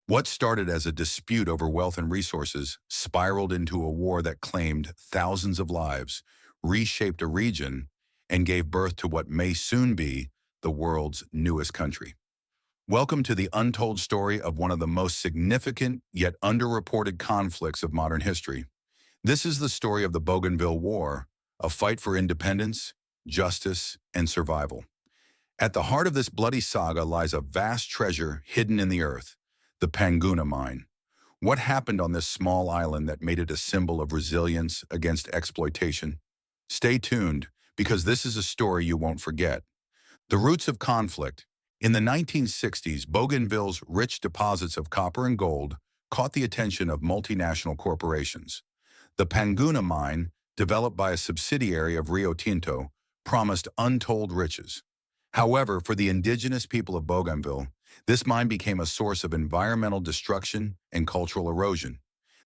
What started as a dispute over wealth and resources spiraled into a war that claimed thousands of lives, reshaped a region, and gave birth to what may soon be the world's newest country. Welcome to the untold story of one of the most significant yet underreported conflicts of modern history. This is the story of the Bougainville War, a fight for independence, justice, and survival. At the heart of this bloody saga lies a vast treasure hidden in the earth, the Panguna mine. What happened on this small island that made it a symbol of resilience against exploitation? Stay tuned, because this is a story you won't forget. The roots of conflict. In the 1960s, Bougainville's rich deposits of copper and gold caught the attention of multinational corporations. The Panguna mine, developed by a subsidiary of Rio Tinto, promised untold riches. However, for the indigenous people of Bougainville, this mine became a source of environmental destruction and cultural erosion.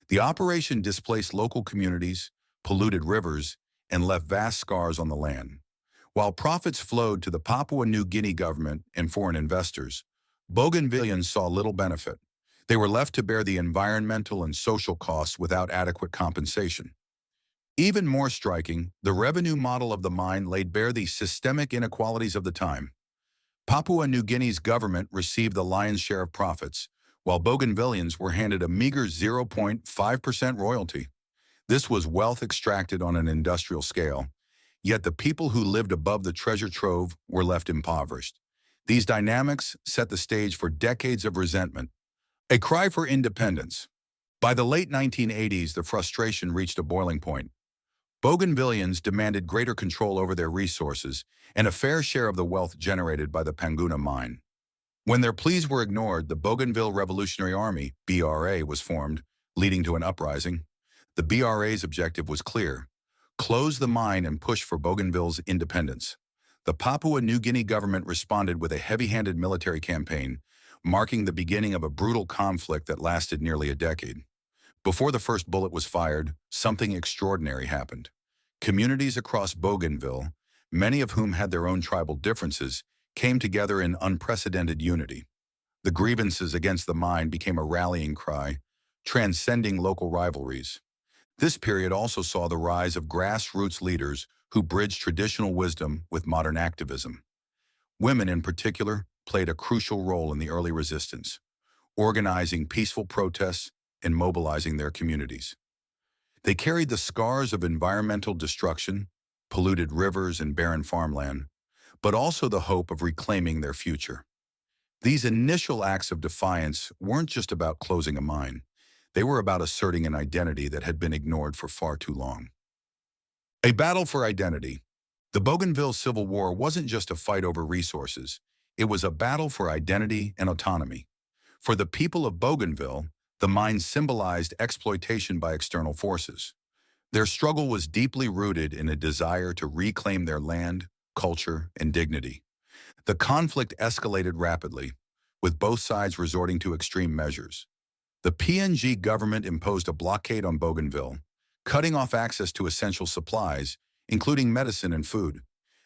The operation displaced local communities, polluted rivers, and left vast scars on the land. While profits flowed to the Papua New Guinea government and foreign investors, Bougainvilleans saw little benefit. They were left to bear the environmental and social costs without adequate compensation. Even more striking, the revenue model of the mine laid bare the systemic inequalities of the time. Papua New Guinea's government received the lion's share of profits, while Bougainvilleans were handed a meager 0.5% royalty. This was wealth extracted on an industrial scale, yet the people who lived above the treasure trove were left impoverished. These dynamics set the stage for decades of resentment. A cry for independence. By the late 1980s, the frustration reached a boiling point. Bougainvilleans demanded greater control over their resources and a fair share of the wealth generated by the Panguna mine. When their pleas were ignored, the Bougainville Revolutionary Army, BRA, was formed, leading to an uprising. The BRA's objective was clear: close the mine and push for Bougainville's independence. The Papua New Guinea government responded with a heavy-handed military campaign, marking the beginning of a brutal conflict that lasted nearly a decade. Before the first bullet was fired, something extraordinary happened. Communities across Bougainville, many of whom had their own tribal differences, came together in unprecedented unity. The grievances against the mine became a rallying cry, transcending local rivalries. This period also saw the rise of grassroots leaders who bridged traditional wisdom with modern activism. Women, in particular, played a crucial role in the early resistance, organizing peaceful protests and mobilizing their communities. They carried the scars of environmental destruction, polluted rivers and barren farmland, but also the hope of reclaiming their future. These initial acts of defiance weren't just about closing a mine. They were about asserting an identity that had been ignored for far too long. A battle for identity. The Bougainville Civil War wasn't just a fight over resources. It was a battle for identity and autonomy. For the people of Bougainville, the mine symbolized exploitation by external forces. Their struggle was deeply rooted in a desire to reclaim their land, culture, and dignity. The conflict escalated rapidly, with both sides resorting to extreme measures. The PNG government imposed a blockade on Bougainville, cutting off access to essential supplies, including medicine and food.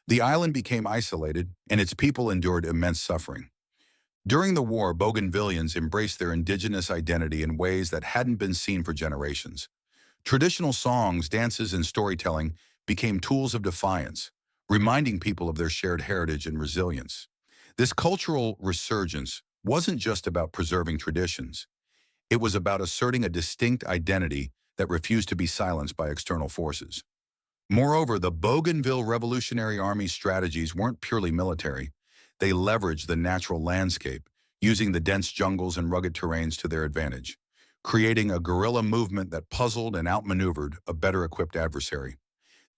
The island became isolated, and its people endured immense suffering. During the war, Bougainvilleans embraced their indigenous identity in ways that hadn't been seen for generations. Traditional songs, dances, and storytelling became tools of defiance, reminding people of their shared heritage and resilience. This cultural resurgence wasn't just about preserving traditions. It was about asserting a distinct identity that refused to be silenced by external forces. Moreover, the Bougainville Revolutionary Army's strategies weren't purely military. They leveraged the natural landscape, using the dense jungles and rugged terrains to their advantage, creating a guerrilla movement that puzzled and outmaneuvered a better-equipped adversary.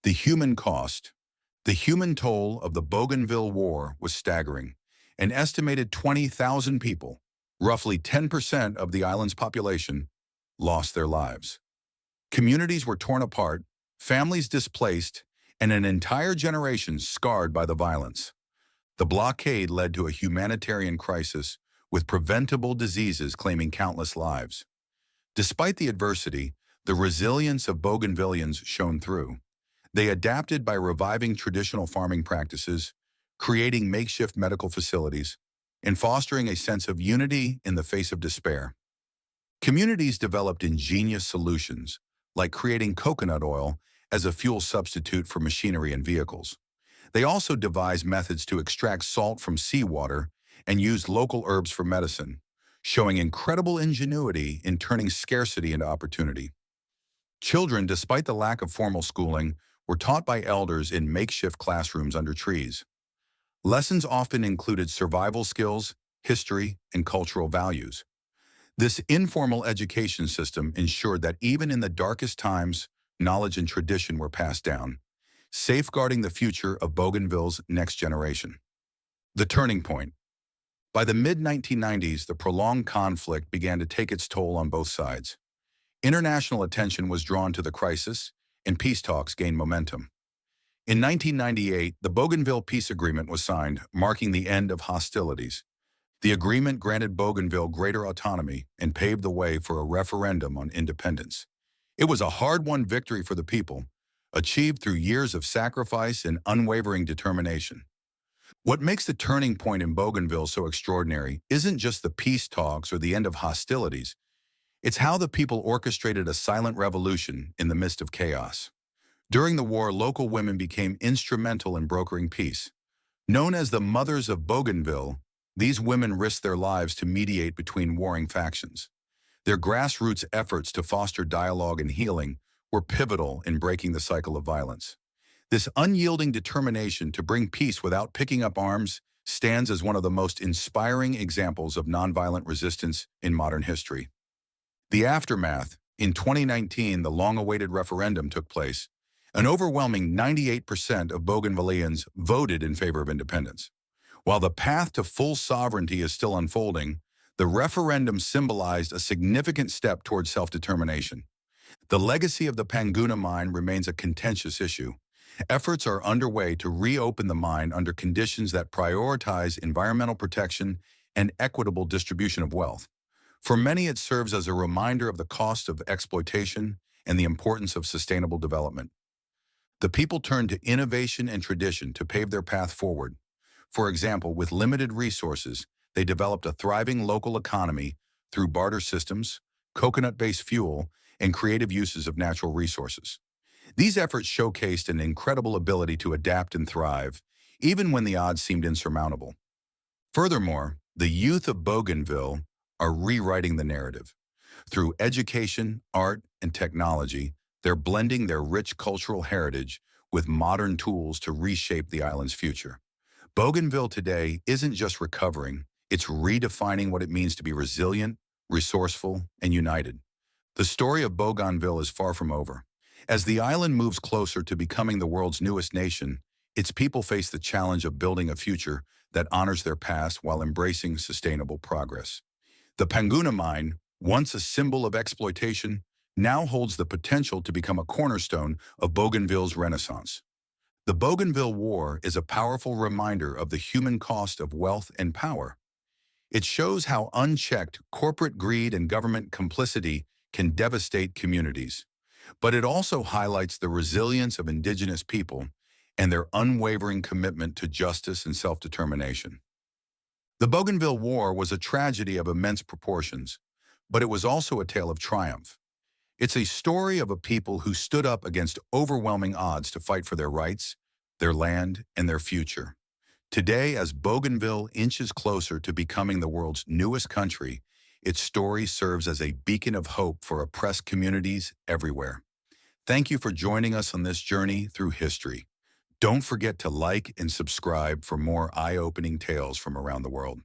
The human cost. The human toll of the Bougainville War was staggering. An estimated 20,000 people, roughly 10% of the island's population, lost their lives. Communities were torn apart, families displaced, and an entire generation scarred by the violence. The blockade led to a humanitarian crisis, with preventable diseases claiming countless lives. Despite the adversity, the resilience of Bougainvilleans shone through. They adapted by reviving traditional farming practices, creating makeshift medical facilities, and fostering a sense of unity in the face of despair. Communities developed ingenious solutions, like creating coconut oil as a fuel substitute for machinery and vehicles. They also devised methods to extract salt from seawater and used local herbs for medicine, showing incredible ingenuity in turning scarcity into opportunity. Children, despite the lack of formal schooling, were taught by elders in makeshift classrooms under trees. Lessons often included survival skills, history, and cultural values. This informal education system ensured that even in the darkest times, knowledge and tradition were passed down, safeguarding the future of Bougainville's next generation. The turning point. By the mid-1990s, the prolonged conflict began to take its toll on both sides. International attention was drawn to the crisis, and peace talks gained momentum. In 1998, the Bougainville Peace Agreement was signed, marking the end of hostilities. The agreement granted Bougainville greater autonomy and paved the way for a referendum on independence. It was a hard-won victory for the people, achieved through years of sacrifice and unwavering determination. What makes the turning point in Bougainville so extraordinary isn't just the peace talks or the end of hostilities. It's how the people orchestrated a silent revolution in the midst of chaos. During the war, local women became instrumental in brokering peace. Known as the Mothers of Bougainville, these women risked their lives to mediate between warring factions. Their grassroots efforts to foster dialogue and healing were pivotal in breaking the cycle of violence. This unyielding determination to bring peace without picking up arms stands as one of the most inspiring examples of nonviolent resistance in modern history. The aftermath. In 2019, the long-awaited referendum took place. An overwhelming 98% of Bougainvilleans voted in favor of independence. While the path to full sovereignty is still unfolding, the referendum symbolized a significant step towards self-determination. The legacy of the Panguna mine remains a contentious issue. Efforts are underway to reopen the mine under conditions that prioritize environmental protection and equitable distribution of wealth. For many, it serves as a reminder of the cost of exploitation and the importance of sustainable development. The people turned to innovation and tradition to pave their path forward. For example, with limited resources, they developed a thriving local economy through barter systems, coconut-based fuel, and creative uses of natural resources. These efforts showcased an incredible ability to adapt and thrive, even when the odds seemed insurmountable. Furthermore, the youth of Bougainville are rewriting the narrative. Through education, art, and technology, they're blending their rich cultural heritage with modern tools to reshape the island's future. Bougainville today isn't just recovering, it's redefining what it means to be resilient, resourceful, and united. The story of Bougainville is far from over. As the island moves closer to becoming the world's newest nation, its people face the challenge of building a future that honors their past while embracing sustainable progress. The Panguna mine, once a symbol of exploitation, now holds the potential to become a cornerstone of Bougainville's renaissance. The Bougainville War is a powerful reminder of the human cost of wealth and power. It shows how unchecked corporate greed and government complicity can devastate communities. But it also highlights the resilience of indigenous people and their unwavering commitment to justice and self-determination. The Bougainville War was a tragedy of immense proportions, but it was also a tale of triumph. It's a story of a people who stood up against overwhelming odds to fight for their rights, their land, and their future. Today, as Bougainville inches closer to becoming the world's newest country, its story serves as a beacon of hope for oppressed communities everywhere. Thank you for joining us on this journey through history. Don't forget to like and subscribe for more eye-opening tales from around the world.